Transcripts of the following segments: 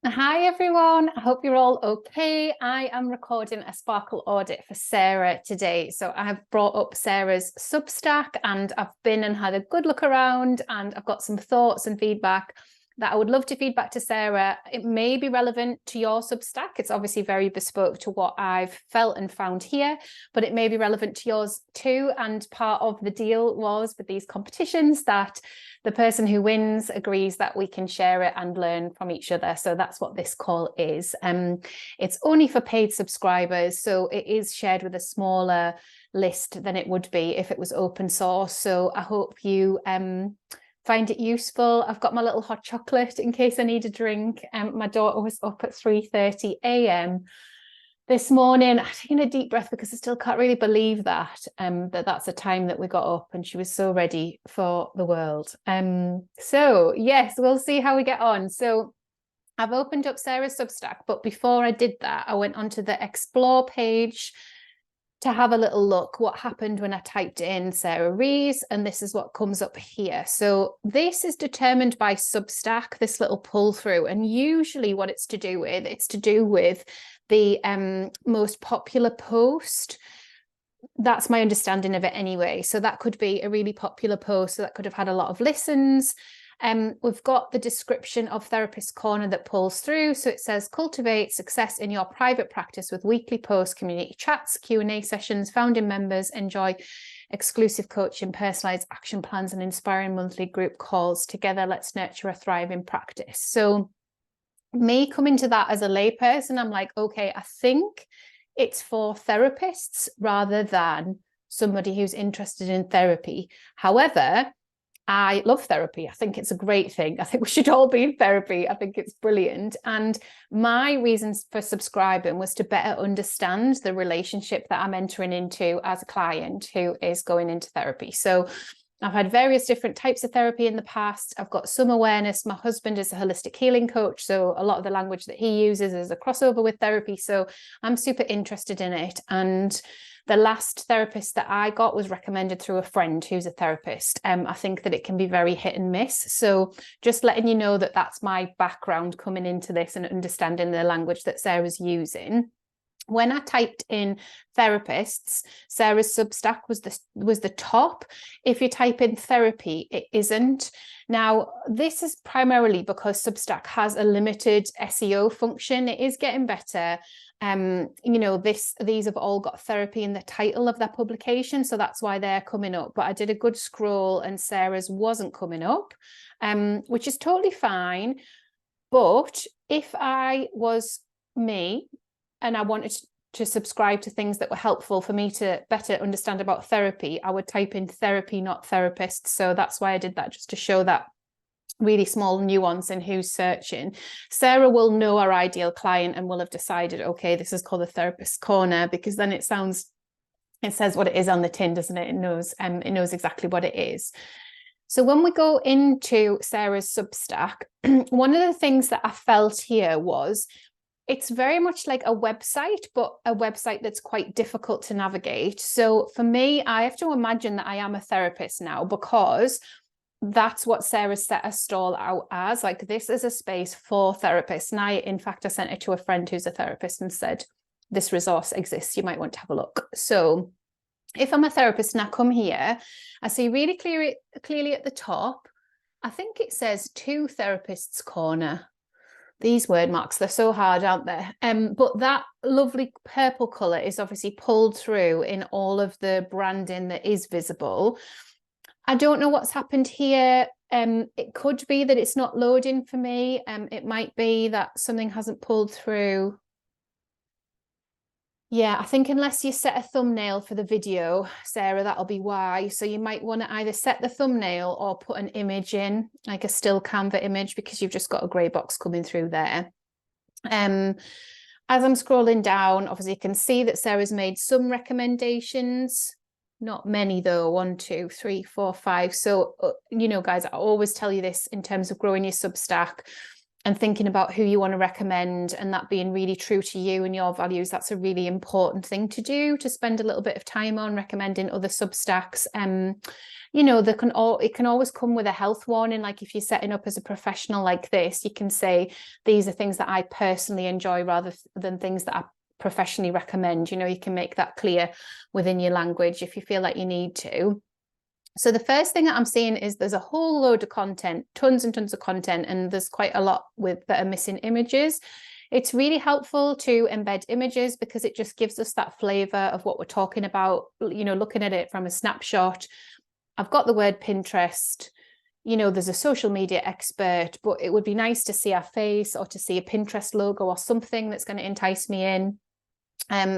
Hi everyone, I hope you're all okay. I am recording a Sparkle audit for Sarah today. So I have brought up Sarah's Substack and I've been and had a good look around and I've got some thoughts and feedback that I would love to feed back to Sarah. It may be relevant to your Substack. It's obviously very bespoke to what I've felt and found here, but it may be relevant to yours too. And part of the deal was with these competitions that the person who wins agrees that we can share it and learn from each other. So that's what this call is. It's only for paid subscribers, so it is shared with a smaller list than it would be if it was open source. So I hope you find it useful. I've got my little hot chocolate in case I need a drink. My daughter was up at 3:30 a.m. this morning. I've taken a deep breath because I still can't really believe that that's the time that we got up, and she was so ready for the world. So yes, we'll see how we get on. So I've opened up Sarah's Substack, but before I did that, I went onto the Explore page to have a little look what happened when I typed in Sarah Rees, and this is what comes up here. So this is determined by Substack, this little pull through, and usually what it's to do with the most popular post. That's my understanding of it anyway. So that could be a really popular post, so that could have had a lot of listens. We've got the description of Therapist Corner that pulls through. So it says, cultivate success in your private practice with weekly posts, community chats, Q&A sessions, founding members, enjoy exclusive coaching, personalized action plans, and inspiring monthly group calls. Together, let's nurture a thriving practice. So me coming to that as a layperson, I'm like, okay, I think it's for therapists rather than somebody who's interested in therapy. However, I love therapy. I think it's a great thing. I think we should all be in therapy. I think it's brilliant. And my reasons for subscribing was to better understand the relationship that I'm entering into as a client who is going into therapy. So I've had various different types of therapy in the past. I've got some awareness. My husband is a holistic healing coach, so a lot of the language that he uses is a crossover with therapy. So I'm super interested in it. And the last therapist that I got was recommended through a friend who's a therapist. I think that it can be very hit and miss. So just letting you know that that's my background coming into this and understanding the language that Sarah's using. When I typed in therapists, Sarah's Substack was the top. If you type in therapy, it isn't. Now, this is primarily because Substack has a limited SEO function. It is getting better. These have all got therapy in the title of their publication, so that's why they're coming up. But I did a good scroll and Sarah's wasn't coming up, which is totally fine. But if I was me and I wanted to subscribe to things that were helpful for me to better understand about therapy, I would type in therapy, not therapist. So that's why I did that, just to show that really small nuance in who's searching. Sarah will know our ideal client and will have decided, okay, this is called the Therapist Corner, because then it says what it is on the tin, doesn't it? It knows exactly what it is. So when we go into Sarah's Substack, one of the things that I felt here was it's very much like a website, but a website that's quite difficult to navigate. So for me, I have to imagine that I am a therapist now, because that's what Sarah set a stall out as. Like, this is a space for therapists. And in fact, I sent it to a friend who's a therapist and said, this resource exists, you might want to have a look. So if I'm a therapist and I come here, I see really clearly at the top, I think it says to Therapists Corner. These word marks, they're so hard, aren't they? But that lovely purple colour is obviously pulled through in all of the branding that is visible. I don't know what's happened here. It could be that it's not loading for me. It might be that something hasn't pulled through. Yeah, I think unless you set a thumbnail for the video, Sarah, that'll be why. So you might want to either set the thumbnail or put an image in, like a still Canva image, because you've just got a grey box coming through there. As I'm scrolling down, obviously you can see that Sarah's made some recommendations. Not many though, 1, 2, 3, 4, 5. So, guys, I always tell you this in terms of growing your Substack. and thinking about who you want to recommend, and that being really true to you and your values. That's a really important thing to do, to spend a little bit of time on recommending other Substacks. You know, it can always come with a health warning. Like if you're setting up as a professional like this, you can say, these are things that I personally enjoy rather than things that I professionally recommend. You know, you can make that clear within your language if you feel like you need to. So the first thing that I'm seeing is there's a whole load of content, tons and tons of content, and there's quite a lot that are missing images. It's really helpful to embed images because it just gives us that flavor of what we're talking about. You know, looking at it from a snapshot, I've got the word Pinterest, you know, there's a social media expert, but it would be nice to see our face or to see a Pinterest logo or something that's going to entice me in.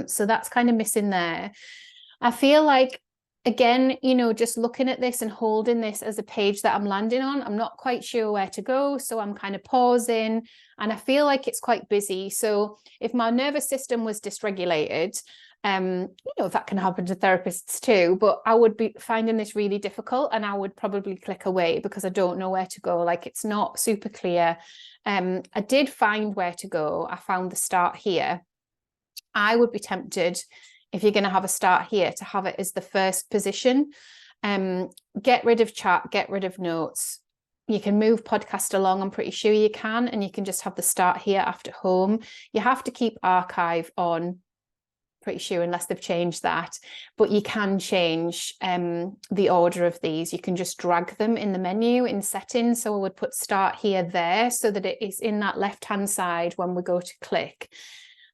So that's kind of missing there. I feel like, again, you know, just looking at this and holding this as a page that I'm landing on, I'm not quite sure where to go. So I'm kind of pausing, and I feel like it's quite busy. So if my nervous system was dysregulated, you know, that can happen to therapists too, but I would be finding this really difficult, and I would probably click away because I don't know where to go. Like, it's not super clear. I did find where to go. I found the start here. I would be tempted, if you're going to have a start here, to have it as the first position. Get rid of chat, get rid of notes. You can move podcast along, I'm pretty sure you can, and you can just have the start here after home. You have to keep archive on, pretty sure, unless they've changed that, but you can change the order of these. You can just drag them in the menu in settings. So I would put start here there so that it is in that left hand side when we go to click.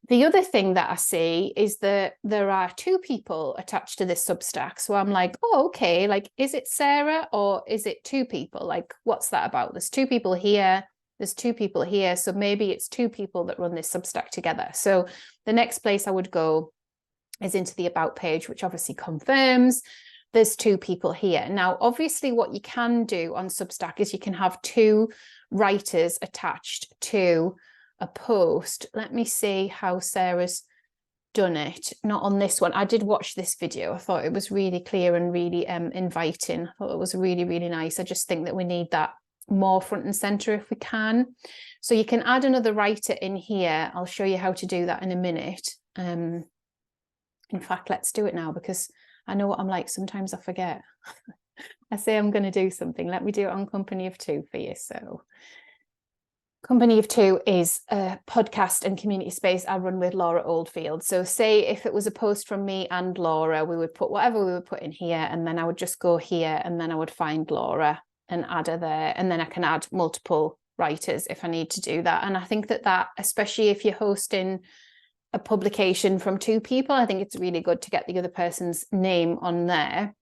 The other thing that I see is that there are two people attached to this Substack. So I'm like, oh, okay, like, is it Sarah or is it two people? Like, what's that about? There's two people here, there's two people here. So maybe it's two people that run this Substack together. So the next place I would go is into the about page, which obviously confirms there's two people here. Now, obviously what you can do on Substack is you can have two writers attached to a post. Let me see how Sarah's done it. Not on this one. I did watch this video. I thought it was really clear and really inviting. I thought it was really, really nice. I just think that we need that more front and center if we can. So you can add another writer in here. I'll show you how to do that in a minute. In fact, let's do it now, because I know what I'm like. Sometimes I forget. I say I'm going to do something. Let me do it on Company of Two for you. So Company of Two is a podcast and community space I run with Laura Oldfield. So say if it was a post from me and Laura, we would put whatever we would put in here, and then I would just go here, and then I would find Laura and add her there. And then I can add multiple writers if I need to do that. And I think that, especially if you're hosting a publication from two people, I think it's really good to get the other person's name on there.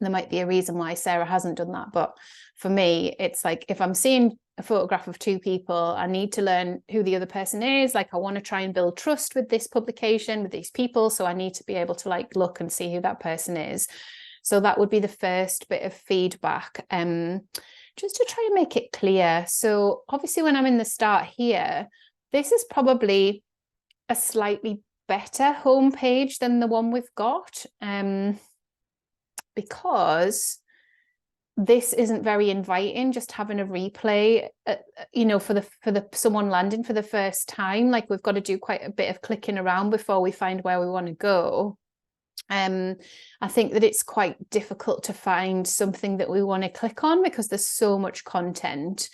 There might be a reason why Sarah hasn't done that, but for me, it's like, if I'm seeing a photograph of two people, I need to learn who the other person is. Like, I want to try and build trust with this publication, with these people. So I need to be able to like look and see who that person is. So that would be the first bit of feedback, just to try and make it clear. So obviously when I'm in the start here, this is probably a slightly better homepage than the one we've got, because this isn't very inviting. Just having a replay, you know, for the someone landing for the first time, like, we've got to do quite a bit of clicking around before we find where we want to go. I think that it's quite difficult to find something that we want to click on because there's so much content,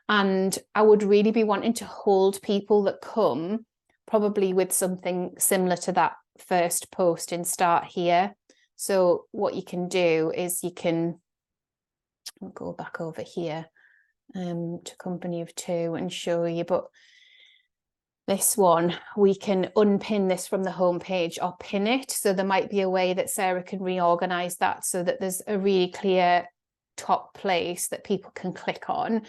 and I would really be wanting to hold people that come probably with something similar to that first post in start here. So what you can do is you can, I'll go back over here to Company of Two and show you, but this one, we can unpin this from the homepage or pin it. So there might be a way that Sarah can reorganize that so that there's a really clear top place that people can click on.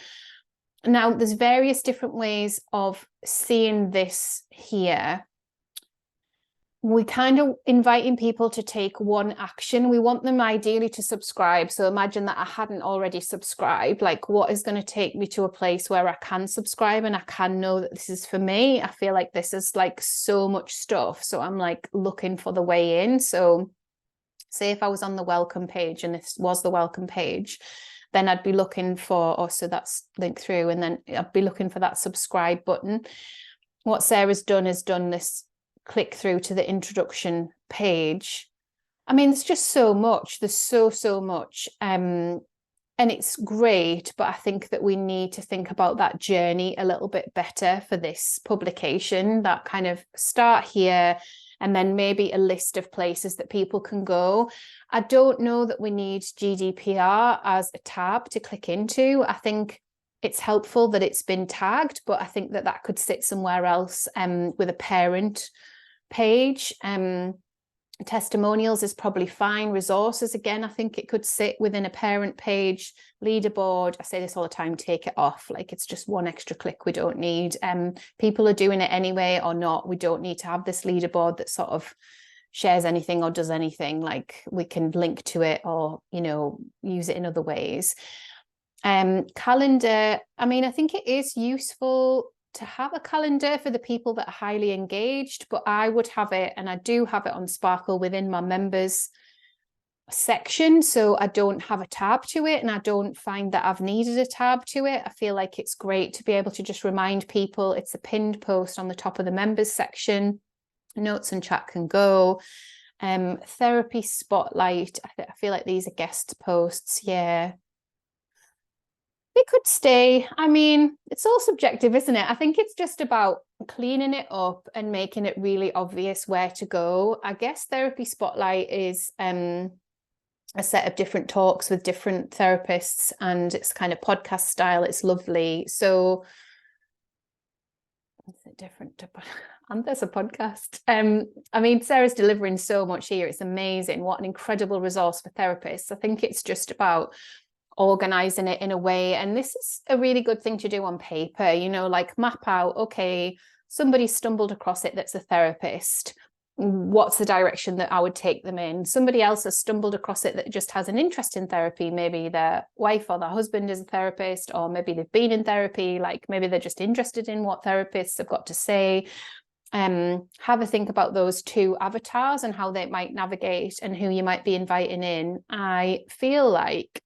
Now, there's various different ways of seeing this here. We kind of inviting people to take one action. We want them ideally to subscribe. So imagine that I hadn't already subscribed. Like, what is going to take me to a place where I can subscribe and I can know that this is for me? I feel like this is like so much stuff. So I'm like looking for the way in. So say if I was on the welcome page and this was the welcome page, then I'd be looking for, so that's linked through, and then I'd be looking for that subscribe button. What Sarah's done is done this click through to the introduction page. I mean, there's just so much. There's so much. And it's great, but I think that we need to think about that journey a little bit better for this publication, that kind of start here and then maybe a list of places that people can go. I don't know that we need GDPR as a tab to click into. I think it's helpful that it's been tagged, but I think that that could sit somewhere else with a parent page. Testimonials is probably fine. Resources, again, I think it could sit within a parent page. Leaderboard, I say this all the time, take it off. Like, it's just one extra click we don't need. People are doing it anyway or not. We don't need to have this leaderboard that sort of shares anything or does anything. Like, we can link to it or, you know, use it in other ways. Calendar, I mean, I think it is useful to have a calendar for the people that are highly engaged, but I would have it, and I do have it on Sparkle within my members section, so I don't have a tab to it, and I don't find that I've needed a tab to it. I feel like it's great to be able to just remind people. It's a pinned post on the top of the members section. Notes and chat can go. Therapy spotlight, I feel like these are guest posts. Yeah, they could stay. I mean, it's all subjective, isn't it? I think it's just about cleaning it up and making it really obvious where to go. I guess Therapy Spotlight is a set of different talks with different therapists, and it's kind of podcast style. It's lovely. So is it different? And there's a podcast. I mean, Sarah's delivering so much here. It's amazing. What an incredible resource for therapists. I think it's just about organizing it in a way, and this is a really good thing to do on paper, you know, like map out, okay, somebody stumbled across it that's a therapist, what's the direction that I would take them in? Somebody else has stumbled across it that just has an interest in therapy, maybe their wife or their husband is a therapist, or maybe they've been in therapy, like maybe they're just interested in what therapists have got to say. Have a think about those two avatars and how they might navigate and who you might be inviting in. I feel like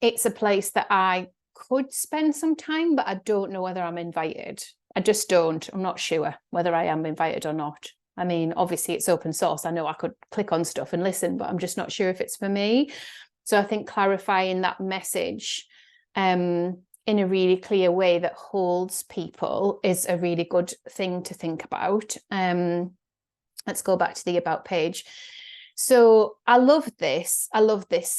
it's a place that I could spend some time, but I don't know whether I'm invited. I just don't. I'm not sure whether I am invited or not. I mean, obviously it's open source. I know I could click on stuff and listen, but I'm just not sure if it's for me. So I think clarifying that message in a really clear way that holds people is a really good thing to think about. Let's go back to the About page. So I love this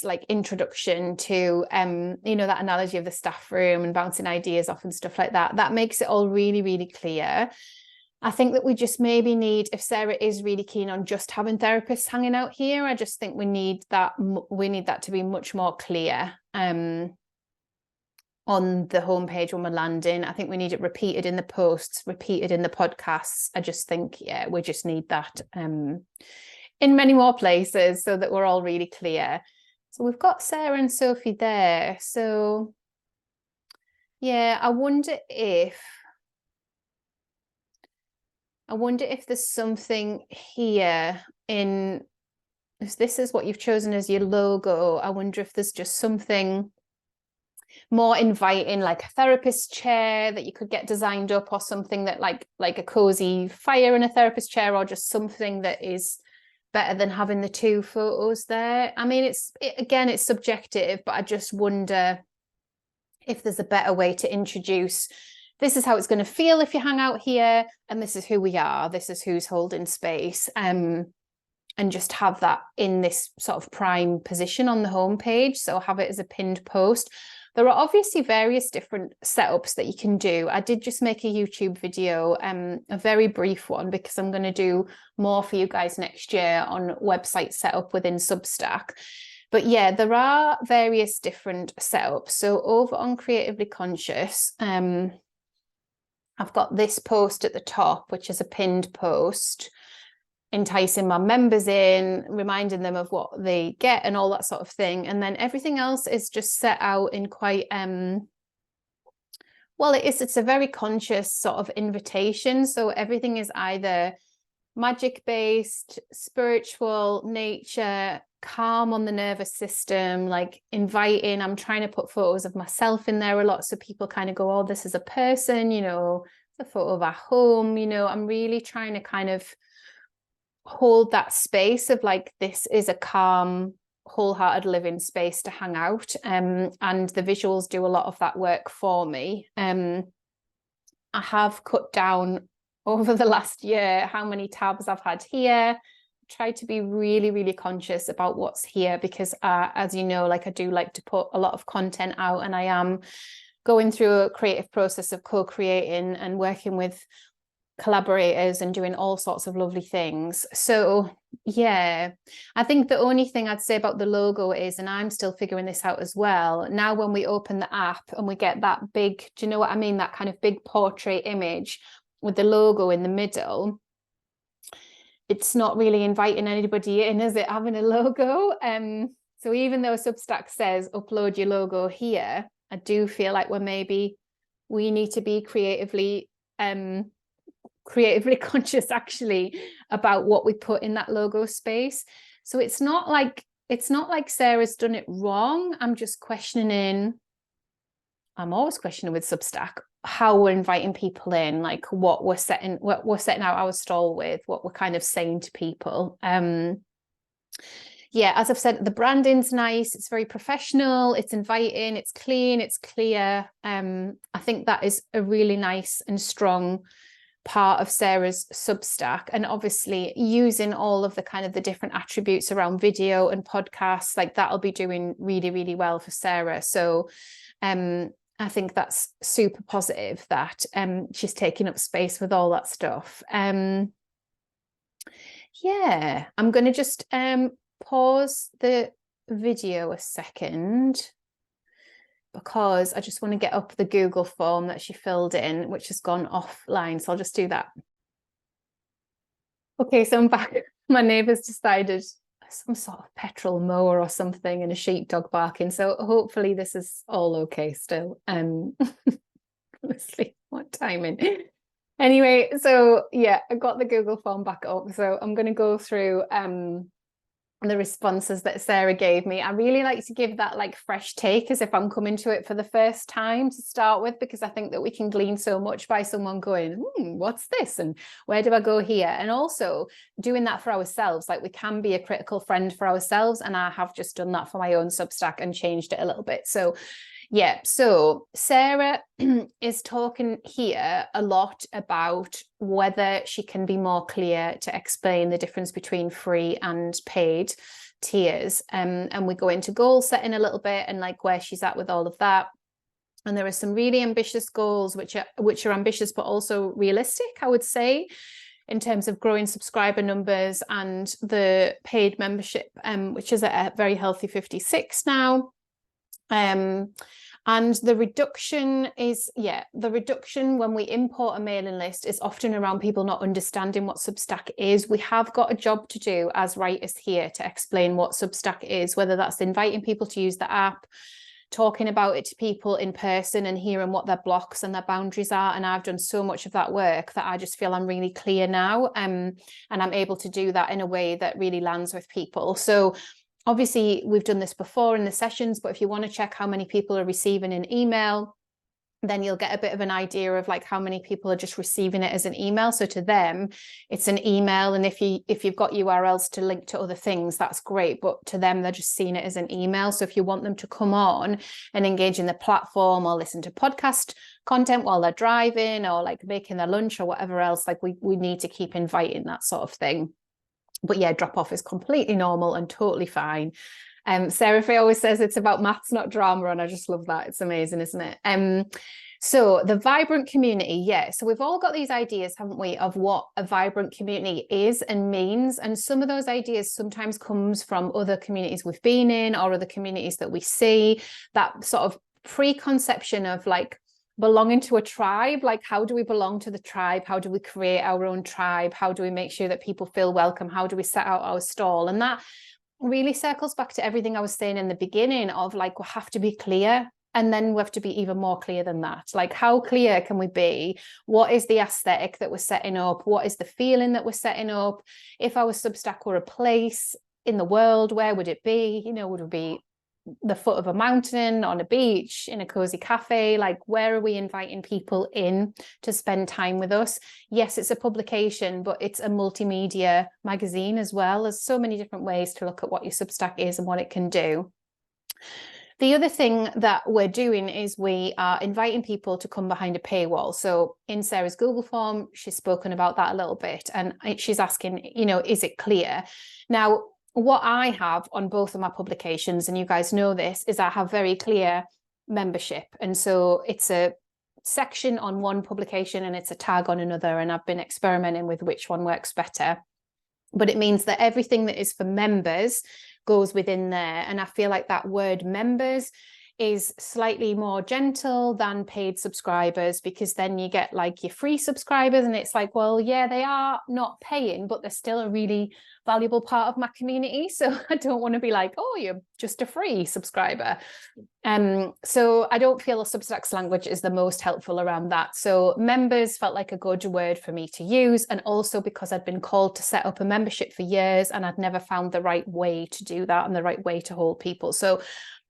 like introduction to, you know, that analogy of the staff room and bouncing ideas off and stuff like that. That makes it all really, really clear. I think that we just maybe need, if Sarah is really keen on just having therapists hanging out here, I just think we need that to be much more clear on the homepage when we're landing. I think we need it repeated in the posts, repeated in the podcasts. I just think, yeah, we just need that in many more places so that we're all really clear. So we've got Sarah and Sophie there. So yeah, I wonder if there's something here in, if this is what you've chosen as your logo, I wonder if there's just something more inviting, like a therapist chair that you could get designed up, or something that like a cozy fire in a therapist chair, or just something that is better than having the two photos there. I mean, again, it's subjective, but I just wonder if there's a better way to introduce, this is how it's going to feel if you hang out here, and this is who we are, this is who's holding space, and just have that in this sort of prime position on the homepage. So have it as a pinned post. There are obviously various different setups that you can do. I did just make a YouTube video, a very brief one, because I'm going to do more for you guys next year on website setup within Substack. But yeah, there are various different setups. So over on Creatively Conscious, I've got this post at the top, which is a pinned post, enticing my members in, reminding them of what they get and all that sort of thing. And then everything else is just set out in quite, well, it's a very conscious sort of invitation. So everything is either magic-based, spiritual, nature, calm on the nervous system, like inviting. I'm trying to put photos of myself in there a lot, so people kind of go, oh, this is a person, you know, it's a photo of our home, you know. I'm really trying to kind of hold that space of like, this is a calm, wholehearted living space to hang out, and the visuals do a lot of that work for me. I have cut down over the last year how many tabs I've had here. Try to be really, really conscious about what's here, because as you know, like I do like to put a lot of content out, and I am going through a creative process of co-creating and working with collaborators and doing all sorts of lovely things. So yeah, I think the only thing I'd say about the logo is, and I'm still figuring this out as well, now when we open the app and we get that big, do you know what I mean, that kind of big portrait image with the logo in the middle, it's not really inviting anybody in, is it, having a logo? So even though Substack says upload your logo here, I do feel like we need to be creatively conscious actually about what we put in that logo space. So it's not like Sarah's done it wrong. I'm just I'm always questioning with Substack how we're inviting people in, like what we're setting out our stall with, what we're kind of saying to people. Yeah, as I've said, the branding's nice, it's very professional, it's inviting, it's clean, it's clear. I think that is a really nice and strong part of Sarah's Substack, and obviously using all of the kind of the different attributes around video and podcasts, like that'll be doing really, really well for Sarah. So I think that's super positive that she's taking up space with all that stuff. Yeah, I'm going to just pause the video a second, because I just want to get up the Google form that she filled in, which has gone offline. So I'll just do that. Okay, so I'm back. My neighbour's decided some sort of petrol mower or something and a sheepdog barking. So hopefully this is all okay still. Honestly, what timing. Anyway, so yeah, I got the Google form back up. So I'm going to go through the responses that Sarah gave me. I really like to give that like fresh take, as if I'm coming to it for the first time to start with, because I think that we can glean so much by someone going, what's this? And where do I go here? And also doing that for ourselves, like we can be a critical friend for ourselves. And I have just done that for my own Substack and changed it a little bit. So yeah, so Sarah is talking here a lot about whether she can be more clear to explain the difference between free and paid tiers. And we go into goal setting a little bit and like where she's at with all of that. And there are some really ambitious goals, which are ambitious, but also realistic, I would say, in terms of growing subscriber numbers and the paid membership, which is at a very healthy 56 now. And the reduction when we import a mailing list is often around people not understanding what Substack is. We have got a job to do as writers here to explain what Substack is, whether that's inviting people to use the app, talking about it to people in person and hearing what their blocks and their boundaries are. And I've done so much of that work that I just feel I'm really clear now, and I'm able to do that in a way that really lands with people. So obviously, we've done this before in the sessions, but if you want to check how many people are receiving an email, then you'll get a bit of an idea of like how many people are just receiving it as an email. So to them, it's an email. And if you've got URLs to link to other things, that's great. But to them, they're just seeing it as an email. So if you want them to come on and engage in the platform or listen to podcast content while they're driving or like making their lunch or whatever else, like we need to keep inviting that sort of thing. But yeah, drop off is completely normal and totally fine. Sarah Faye always says it's about maths, not drama. And I just love that. It's amazing, isn't it? So the vibrant community. Yeah. So we've all got these ideas, haven't we, of what a vibrant community is and means. And some of those ideas sometimes comes from other communities we've been in or other communities that we see, that sort of preconception of like, belonging to a tribe. Like, how do we belong to the tribe? How do we create our own tribe? How do we make sure that people feel welcome? How do we set out our stall? And that really circles back to everything I was saying in the beginning of like, we have to be clear. And then we have to be even more clear than that. Like, how clear can we be? What is the aesthetic that we're setting up? What is the feeling that we're setting up? If our Substack were a place, in the world? Where would it be? You know, would it be the foot of a mountain, on a beach, in a cozy cafe? Like, where are we inviting people in to spend time with us? Yes, it's a publication, but it's a multimedia magazine as well. There's so many different ways to look at what your Substack is and what it can do. The other thing that we're doing is we are inviting people to come behind a paywall. So in Sarah's Google form, she's spoken about that a little bit, and she's asking, you know, is it clear? Now, what I have on both of my publications, and you guys know this, is I have very clear membership. And so it's a section on one publication and it's a tag on another. And I've been experimenting with which one works better. But it means that everything that is for members goes within there. And I feel like that word members is slightly more gentle than paid subscribers, because then you get like your free subscribers and it's like, well, yeah, they are not paying, but they're still a really valuable part of my community. So I don't want to be like, oh, you're just a free subscriber. So I don't feel Substack's language is the most helpful around that. So members felt like a good word for me to use. And also because I'd been called to set up a membership for years and I'd never found the right way to do that and the right way to hold people. So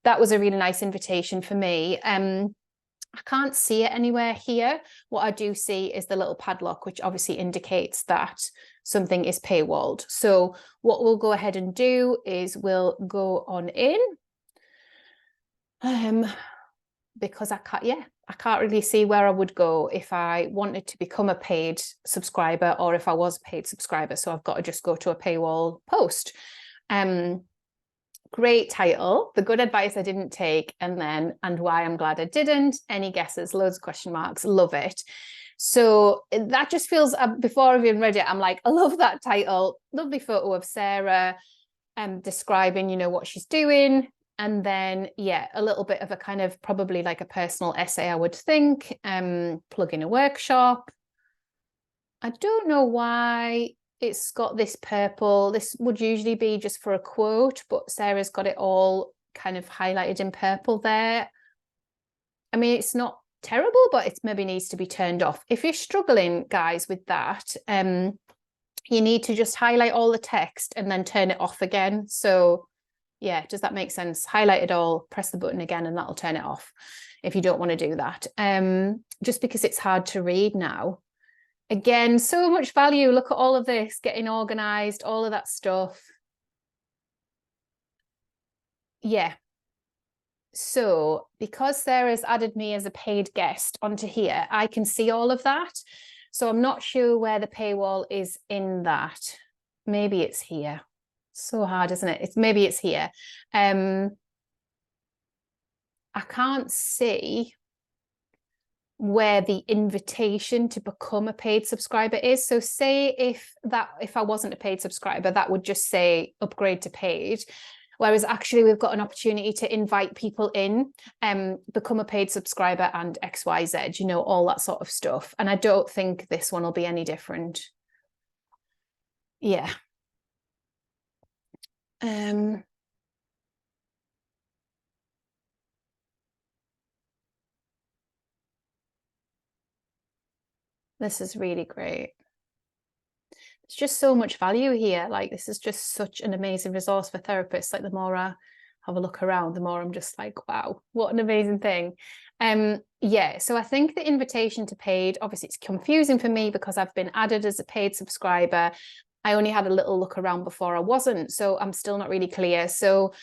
that was a really nice invitation for me. I can't see it anywhere here. What I do see is the little padlock, which obviously indicates that something is paywalled. So what we'll go ahead and do is we'll go on in. Because I can't really see where I would go if I wanted to become a paid subscriber or if I was a paid subscriber. So I've got to just go to a paywall post. Great title, the good advice I didn't take, and why I'm glad I didn't. Any guesses? Loads of question marks. Love it. So that just feels, before I've even read it, I'm like, I love that title. Lovely photo of Sarah describing, you know, what she's doing. And then, yeah, a little bit of a kind of probably like a personal essay, I would think, plugging a workshop. I don't know why it's got this purple. This would usually be just for a quote, but Sarah's got it all kind of highlighted in purple there. I mean, it's not terrible, but it maybe needs to be turned off. If you're struggling, guys, with that, you need to just highlight all the text and then turn it off again. So yeah, does that make sense? Highlight it all, press the button again, and that'll turn it off if you don't want to do that. Just because it's hard to read now. Again, so much value. Look at all of this, getting organized, all of that stuff. Yeah. So because Sarah's added me as a paid guest onto here, I can see all of that. So I'm not sure where the paywall is in that. Maybe it's here. So hard, isn't it? Maybe it's here. I can't see where the invitation to become a paid subscriber is. So say if I wasn't a paid subscriber, that would just say upgrade to paid. Whereas actually we've got an opportunity to invite people in, become a paid subscriber and XYZ, you know, all that sort of stuff. And I don't think this one will be any different. Yeah. This is really great. There's just so much value here. Like, this is just such an amazing resource for therapists. Like, the more I have a look around, the more I'm just like, wow, what an amazing thing. Yeah, so I think the invitation to paid, obviously it's confusing for me because I've been added as a paid subscriber. I only had a little look around before I wasn't, so I'm still not really clear. So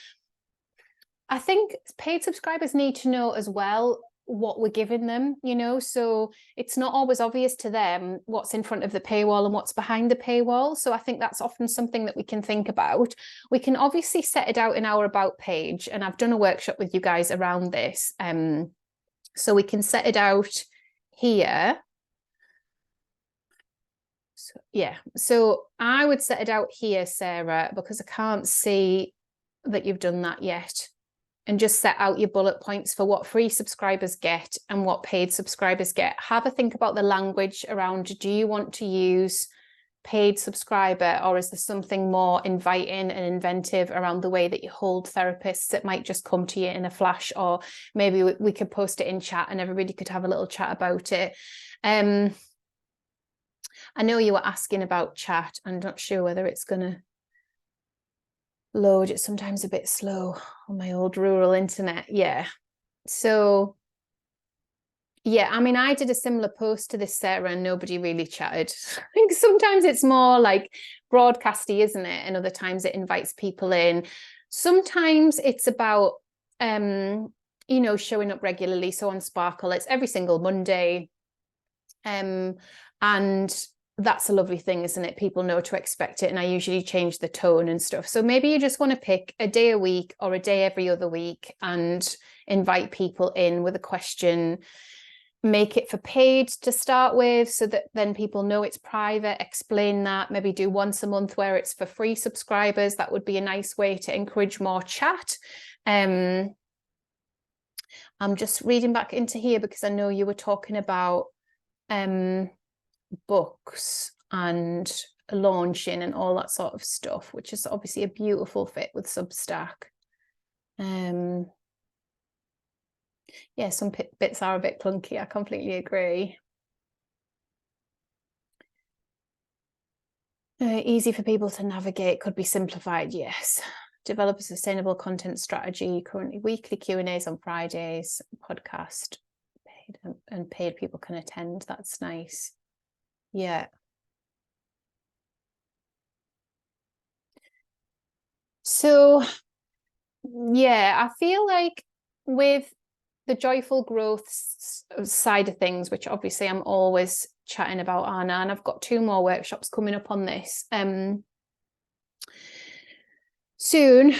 I think paid subscribers need to know as well what we're giving them, you know, so it's not always obvious to them what's in front of the paywall and what's behind the paywall. So I think that's often something that we can think about. We can obviously set it out in our about page, and I've done a workshop with you guys around this. So we can set it out here. So, yeah, so I would set it out here, Sarah, because I can't see that you've done that yet. And just set out your bullet points for what free subscribers get and what paid subscribers get. Have a think about the language around, do you want to use paid subscriber, or is there something more inviting and inventive around the way that you hold therapists that might just come to you in a flash? Or maybe we could post it in chat and everybody could have a little chat about it. I know you were asking about chat. I'm not sure whether it's gonna load. It's sometimes a bit slow on my old rural internet. Yeah. So yeah, I mean, I did a similar post to this, Sarah, and nobody really chatted. I think sometimes it's more like broadcasty, isn't it? And other times it invites people in. Sometimes it's about, you know, showing up regularly. So on Sparkle, it's every single Monday. And that's a lovely thing, isn't it? People know to expect it. And I usually change the tone and stuff. So maybe you just want to pick a day a week or a day every other week and invite people in with a question. Make it for paid to start with, so that then people know it's private. Explain that. Maybe do once a month where it's for free subscribers. That would be a nice way to encourage more chat. I'm just reading back into here because I know you were talking about books and launching and all that sort of stuff, which is obviously a beautiful fit with Substack. Yeah, some bits are a bit clunky. I completely agree. Easy for people to navigate, could be simplified. Yes. Develop a sustainable content strategy. Currently weekly Q&As on Fridays. Podcast paid and paid people can attend. That's nice. Yeah. So yeah, I feel like with the joyful growth side of things, which obviously I'm always chatting about, Anna, and I've got 2 more workshops coming up on this soon.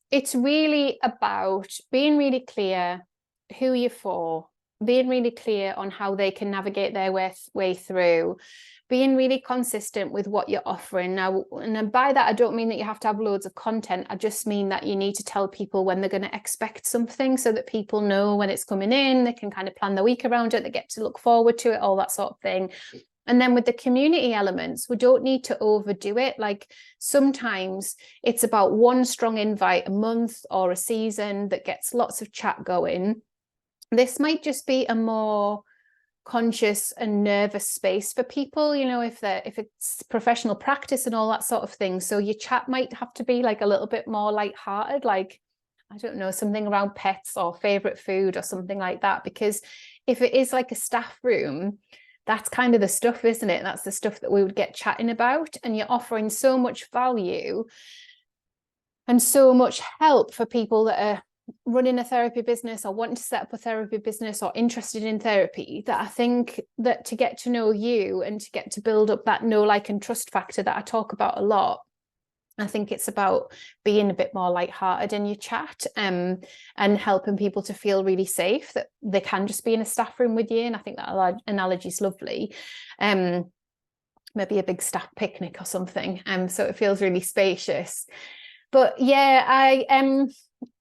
It's really about being really clear who you're for, being really clear on how they can navigate their way through, being really consistent with what you're offering. Now, and by that, I don't mean that you have to have loads of content. I just mean that you need to tell people when they're going to expect something, so that people know when it's coming in. They can kind of plan the week around it. They get to look forward to it, all that sort of thing. And then with the community elements, we don't need to overdo it. Like sometimes it's about one strong invite a month or a season that gets lots of chat going. This might just be a more conscious and nervous space for people, you know, if it's professional practice and all that sort of thing. So your chat might have to be like a little bit more lighthearted, like, I don't know, something around pets or favorite food or something like that. Because if it is like a staff room, that's kind of the stuff, isn't it? That's the stuff that we would get chatting about. And you're offering so much value and so much help for people that are running a therapy business or wanting to set up a therapy business or interested in therapy, that I think that to get to know you and to get to build up that know, like, and trust factor that I talk about a lot, I think it's about being a bit more lighthearted in your chat, and helping people to feel really safe that they can just be in a staff room with you. And I think that analogy is lovely. Maybe a big staff picnic or something. So it feels really spacious. But yeah,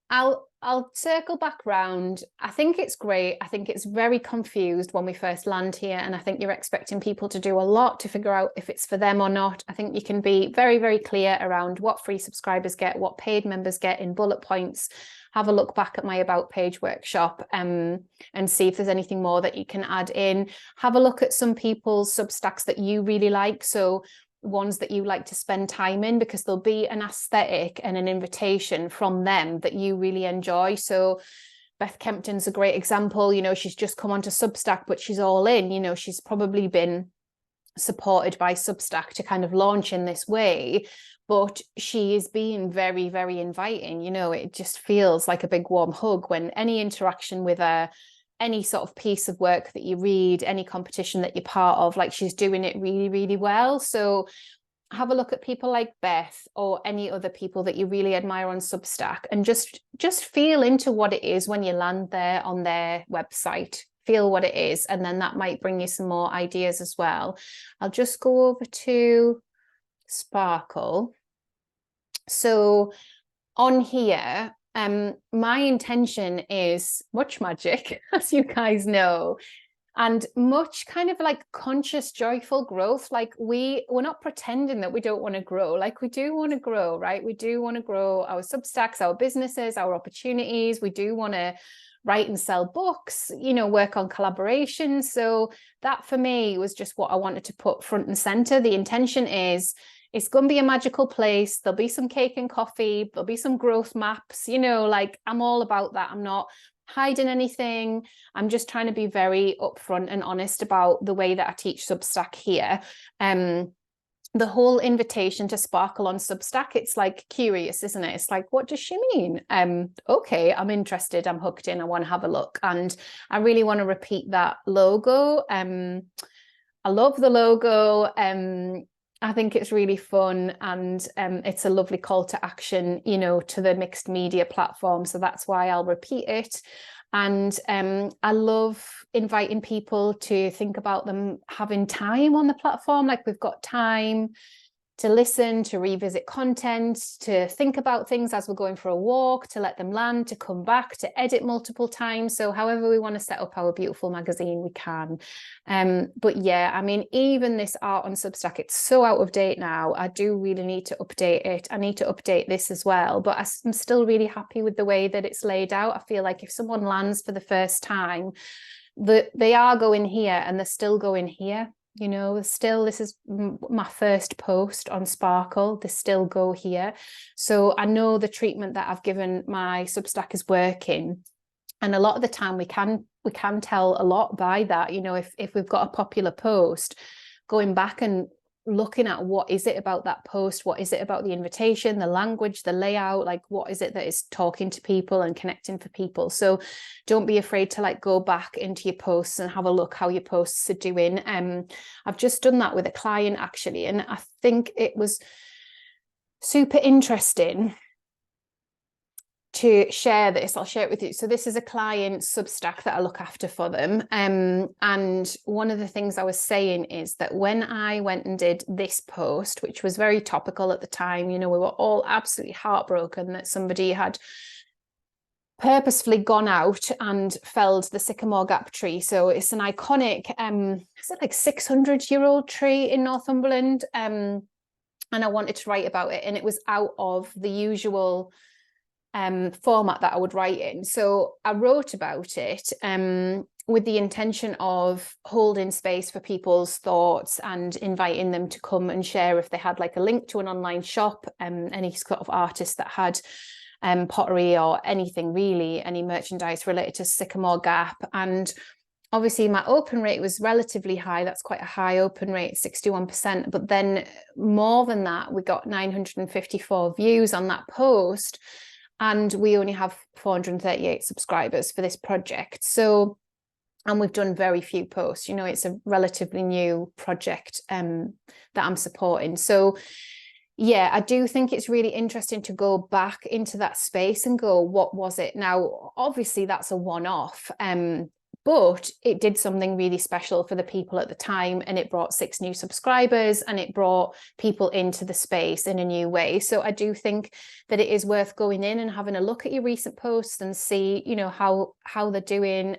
I'll circle back round. I think it's great. I think it's very confused when we first land here. And I think you're expecting people to do a lot to figure out if it's for them or not. I think you can be very, very clear around what free subscribers get, what paid members get in bullet points. Have a look back at my About page workshop and see if there's anything more that you can add in. Have a look at some people's Substacks that you really like. So ones that you like to spend time in, because there'll be an aesthetic and an invitation from them that you really enjoy. So Beth Kempton's a great example. You know, she's just come onto Substack, but she's all in. You know, she's probably been supported by Substack to kind of launch in this way, but she is being very, very inviting. You know, it just feels like a big warm hug when any interaction with her, any sort of piece of work that you read, any competition that you're part of, like, she's doing it really, really well. So have a look at people like Beth or any other people that you really admire on Substack, and just feel into what it is when you land there on their website. Feel what it is, and then that might bring you some more ideas as well. I'll just go over to Sparkle. So on here, my intention is much magic, as you guys know, and much kind of like conscious, joyful growth. Like we're not pretending that we don't want to grow. Like we do want to grow, right? We do want to grow our Substacks, our businesses, our opportunities. We do want to write and sell books, you know, work on collaborations. So that for me was just what I wanted to put front and center. The intention is it's going to be a magical place. There'll be some cake and coffee. There'll be some growth maps, you know, like I'm all about that. I'm not hiding anything. I'm just trying to be very upfront and honest about the way that I teach Substack here. The whole invitation to sparkle on Substack, it's like curious, isn't it? It's like, what does she mean? Okay, I'm interested, I'm hooked in, I want to have a look. And I really want to repeat that logo. I love the logo. I think it's really fun, and it's a lovely call to action, you know, to the mixed media platform. So that's why I'll repeat it. And I love inviting people to think about them having time on the platform. Like we've got time to listen, to revisit content, to think about things as we're going for a walk, to let them land, to come back, to edit multiple times. So however we want to set up our beautiful magazine, we can. But yeah, I mean, even this art on Substack, it's so out of date now. I do really need to update it. I need to update this as well. But I'm still really happy with the way that it's laid out. I feel like if someone lands for the first time, they are going here and they're still going here. You know, still, this is my first post on Sparkle. They still go here. So I know the treatment that I've given my Substack is working. And a lot of the time we can tell a lot by that. You know, if we've got a popular post, going back and looking at what is it about that post, what is it about the invitation, the language, the layout, like what is it that is talking to people and connecting for people. So don't be afraid to like go back into your posts and have a look how your posts are doing. I've just done that with a client actually, and I think it was super interesting to share this. I'll share it with you. So this is a client Substack that I look after for them. And one of the things I was saying is that when I went and did this post, which was very topical at the time, you know, we were all absolutely heartbroken that somebody had purposefully gone out and felled the sycamore gap tree. So it's an iconic, is it like 600-year-old tree in Northumberland? And I wanted to write about it, and it was out of the usual format that I would write in. So I wrote about it with the intention of holding space for people's thoughts and inviting them to come and share if they had like a link to an online shop, any sort of artist that had pottery or anything really, any merchandise related to Sycamore Gap. And obviously my open rate was relatively high. That's quite a high open rate, 61%. But then more than that, we got 954 views on that post. And we only have 438 subscribers for this project. So, and we've done very few posts, you know, it's a relatively new project that I'm supporting. So yeah, I do think it's really interesting to go back into that space and go, what was it? Now, obviously that's a one-off, but it did something really special for the people at the time, and it brought 6 new subscribers and it brought people into the space in a new way. So I do think that it is worth going in and having a look at your recent posts and see, you know, how they're doing.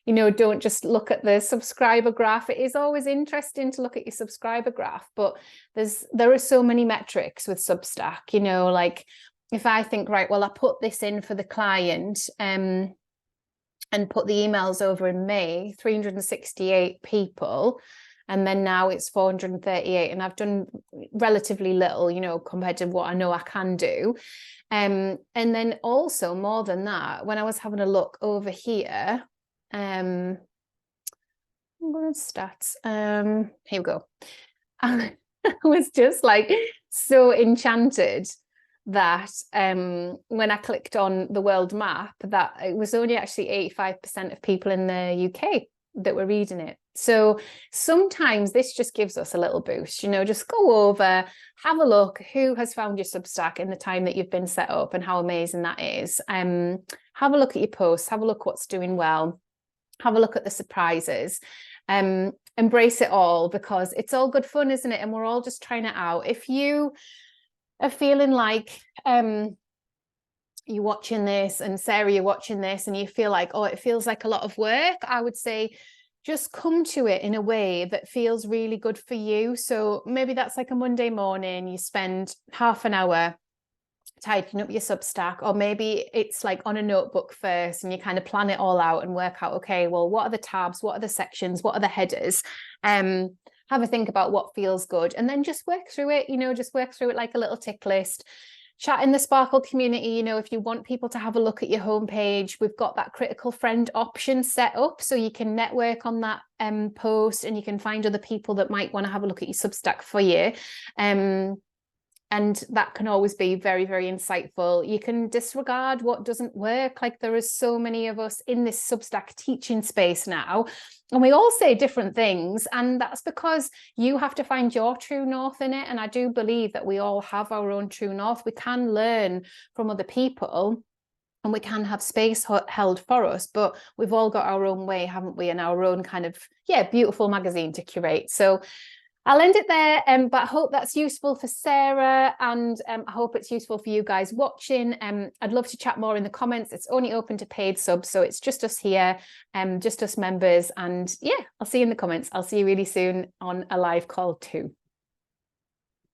You know, don't just look at the subscriber graph. It is always interesting to look at your subscriber graph, but there are so many metrics with Substack, you know, like if I think, right, well, I put this in for the client, and put the emails over in May, 368 people, and then now it's 438, and I've done relatively little, you know, compared to what I know I can do. And then also more than that, when I was having a look over here, I'm going to stats, here we go. I was just like so enchanted that when I clicked on the world map, that it was only actually 85% of people in the UK that were reading it. So sometimes this just gives us a little boost, you know, just go over, have a look who has found your Substack in the time that you've been set up and how amazing that is. Have a look at your posts, have a look what's doing well, have a look at the surprises, embrace it all, because it's all good fun, isn't it? And we're all just trying it out. If you are feeling like you're watching this, and Sarah, you're watching this and you feel like, oh, it feels like a lot of work, I would say just come to it in a way that feels really good for you. So maybe that's like a Monday morning, you spend half an hour tidying up your Substack, or maybe it's like on a notebook first and you kind of plan it all out and work out, okay, well, what are the tabs, what are the sections, what are the headers, have a think about what feels good, and then just work through it, just work through it like a little tick list. Chat in the Sparkle community. If you want people to have a look at your homepage, we've got that critical friend option set up, so you can network on that post, and you can find other people that might want to have a look at your Substack for you. And that can always be very, very insightful. You can disregard what doesn't work. Like, there are so many of us in this Substack teaching space now, and we all say different things. And that's because you have to find your true north in it. And I do believe that we all have our own true north. We can learn from other people, and we can have space held for us, but we've all got our own way, haven't we? And our own kind of, beautiful magazine to curate. So I'll end it there, but I hope that's useful for Sarah, and I hope it's useful for you guys watching. I'd love to chat more in the comments. It's only open to paid subs, so it's just us here, just us members. And I'll see you in the comments. I'll see you really soon on a live call too.